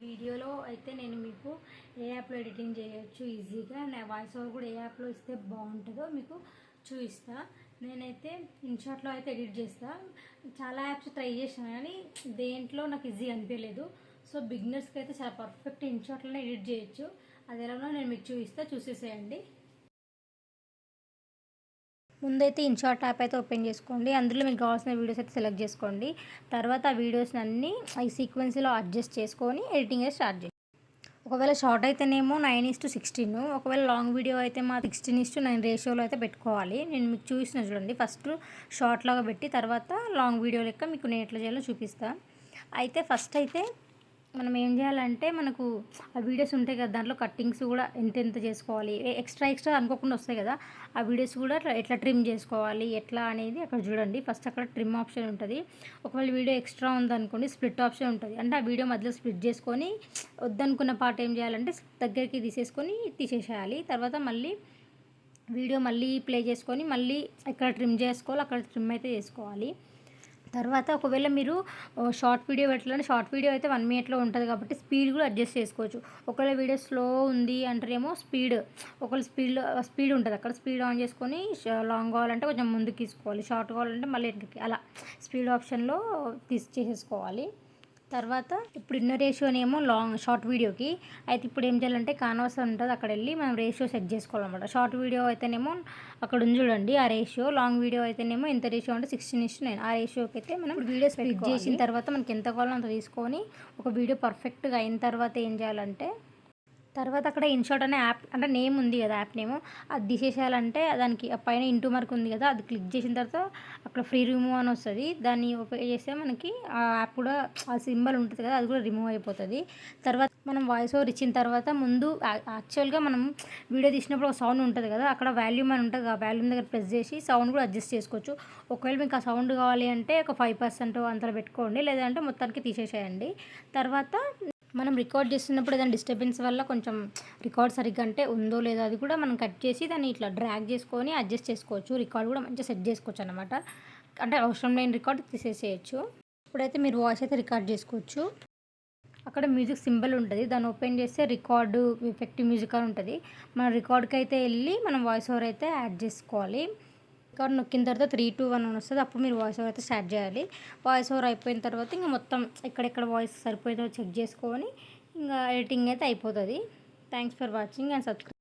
వీడియోలో అయితే నేను మీకు ఏ యాప్లో ఎడిటింగ్ చేయొచ్చు ఈజీగా, నా వాయిస్ ఓవర్ కూడా ఏ యాప్లో ఇస్తే బాగుంటుందో మీకు చూపిస్తా. నేనైతే ఇన్షాట్లో అయితే ఎడిట్ చేస్తా. చాలా యాప్స్ ట్రై చేశాను కానీ దేంట్లో నాకు ఈజీ అనిపించలేదు. సో బిగినర్స్కి అయితే చాలా పర్ఫెక్ట్ ఇన్షాట్లోనే ఎడిట్ చేయొచ్చు. అది ఎలానో నేను మీకు చూసేసేయండి. ముందైతే ఇన్షాట్ యాప్ అయితే ఓపెన్ చేసుకోండి. అందులో మీకు కావాల్సిన వీడియోస్ అయితే సెలెక్ట్ చేసుకోండి. తర్వాత ఆ వీడియోస్ని అన్నీ ఈ సీక్వెన్స్లో అడ్జస్ట్ చేసుకొని ఎడిటింగ్ అయితే స్టార్ట్ చేయండి. ఒకవేళ షార్ట్ అయితేనేమో 9:16, ఒకవేళ లాంగ్ వీడియో అయితే మా 16:9 రేషియోలో అయితే పెట్టుకోవాలి. నేను మీకు చూసిన చూడండి, ఫస్ట్ షార్ట్ లాగా పెట్టి తర్వాత లాంగ్ వీడియో లెక్క మీకు నేను ఎట్లా చేయాలో చూపిస్తాను. అయితే ఫస్ట్ అయితే మనం ఏం చేయాలంటే, మనకు ఆ వీడియోస్ ఉంటాయి కదా, దాంట్లో కట్టింగ్స్ కూడా ఎంత చేసుకోవాలి, ఎక్స్ట్రా అనుకోకుండా వస్తాయి కదా, ఆ వీడియోస్ కూడా ఎట్లా ట్రిమ్ చేసుకోవాలి ఎట్లా అనేది అక్కడ చూడండి. ఫస్ట్ అక్కడ ట్రిమ్ ఆప్షన్ ఉంటుంది. ఒకవేళ వీడియో ఎక్స్ట్రా ఉందనుకోండి, స్ప్లిట్ ఆప్షన్ ఉంటుంది. అంటే ఆ వీడియో మధ్యలో స్ప్లిట్ చేసుకొని వద్దనుకున్న పార్ట్ ఏం చేయాలంటే దగ్గరికి తీసేసుకొని తీసేసేయాలి. తర్వాత మళ్ళీ వీడియో మళ్ళీ ప్లే చేసుకొని మళ్ళీ ఎక్కడ ట్రిమ్ చేసుకోవాలి అక్కడ ట్రిమ్ అయితే చేసుకోవాలి. తర్వాత ఒకవేళ మీరు షార్ట్ వీడియో పెట్టాలంటే, షార్ట్ వీడియో అయితే 1 మినిట్లో ఉంటుంది కాబట్టి స్పీడ్ కూడా అడ్జస్ట్ చేసుకోవచ్చు. ఒకవేళ వీడియో స్లో ఉంది అంటేనేమో ఒకవేళ స్పీడ్ ఉంటుంది, అక్కడ స్పీడ్ ఆన్ చేసుకొని లాంగ్ కావాలంటే కొంచెం ముందుకు తీసుకోవాలి, షార్ట్ కావాలంటే మళ్ళీ వెనక్కి, అలా స్పీడ్ ఆప్షన్లో చేసేసుకోవాలి. తర్వాత ఇప్పుడు ఇన్న రేషియోనేమో షార్ట్ వీడియోకి అయితే ఇప్పుడు ఏం చేయాలంటే కాన్వాస్ ఉంటుంది, అక్కడ వెళ్ళి మనం రేషియో సెట్ చేసుకోవాలన్నమాట. షార్ట్ వీడియో అయితేనేమో అక్కడ ఉంది చూడండి ఆ రేషియో, లాంగ్ వీడియో అయితేనేమో ఎంత రేషియో అంటే 16:9 ఆ రేషియోకి అయితే మనం వీడియో స్ప్లిట్ చేసిన తర్వాత మనకి ఎంత కావాలో అంత తీసుకొని ఒక వీడియో పర్ఫెక్ట్గా అయిన తర్వాత ఏం చేయాలంటే, తర్వాత అక్కడ ఇన్షాట్ అనే యాప్ అంటే నేమ్ ఉంది కదా, యాప్ నేమ్ అది తీసేసేయాలంటే దానికి పైన ఇంటూ మార్క్ ఉంది కదా, అది క్లిక్ చేసిన తర్వాత అక్కడ ఫ్రీ రిమూవ్ అని వస్తుంది. దాన్ని ఓపెన్ చేస్తే మనకి ఆ యాప్ కూడా ఆ సింబల్ ఉంటుంది కదా, అది కూడా రిమూవ్ అయిపోతుంది. తర్వాత మనం వాయిస్ ఓవర్ ఇచ్చిన తర్వాత ముందు యాక్చువల్గా మనం వీడియో తీసినప్పుడు ఒక సౌండ్ ఉంటుంది కదా, అక్కడ వాల్యూమ్ అని ఉంటుంది, ఆ వాల్యూమ్ దగ్గర ప్రెస్ చేసి సౌండ్ కూడా అడ్జస్ట్ చేసుకోవచ్చు. ఒకవేళ మీకు ఆ సౌండ్ కావాలి అంటే ఒక 5% అంతలో పెట్టుకోండి, లేదంటే మొత్తానికి తీసేసేయండి. తర్వాత మనం రికార్డ్ చేస్తున్నప్పుడు ఏదైనా డిస్టర్బెన్స్ వల్ల కొంచెం రికార్డ్ సరిగ్గా అంటే ఉందో లేదో అది కూడా మనం కట్ చేసి దాన్ని ఇట్లా డ్రాగ్ చేసుకొని అడ్జస్ట్ చేసుకోవచ్చు. రికార్డ్ కూడా మంచిగా సెట్ చేసుకోవచ్చు అనమాట. అంటే అవసరం లేని రికార్డ్ తీసేసేయచ్చు. ఇప్పుడైతే మీరు వాయిస్ అయితే రికార్డ్ చేసుకోవచ్చు. అక్కడ మ్యూజిక్ సింబల్ ఉంటుంది, దాన్ని ఓపెన్ చేస్తే రికార్డు ఎఫెక్టివ్ మ్యూజిక్ అని ఉంటుంది. మన రికార్డ్కి అయితే వెళ్ళి మనం వాయిస్ ఓవర్ అయితే యాడ్ చేసుకోవాలి. రికార్డ్ నొక్కిన తర్వాత 3, 2, 1 అని వస్తుంది, అప్పుడు మీరు వాయిస్ ఓవర్ అయితే స్టార్ట్ చేయాలి. వాయిస్ ఓవర్ అయిపోయిన తర్వాత ఇంకా మొత్తం ఎక్కడెక్కడ వాయిస్ సరిపోయిందో చెక్ చేసుకొని ఇంకా ఎడిటింగ్ అయితే అయిపోతుంది. Thanks for watching and subscribe.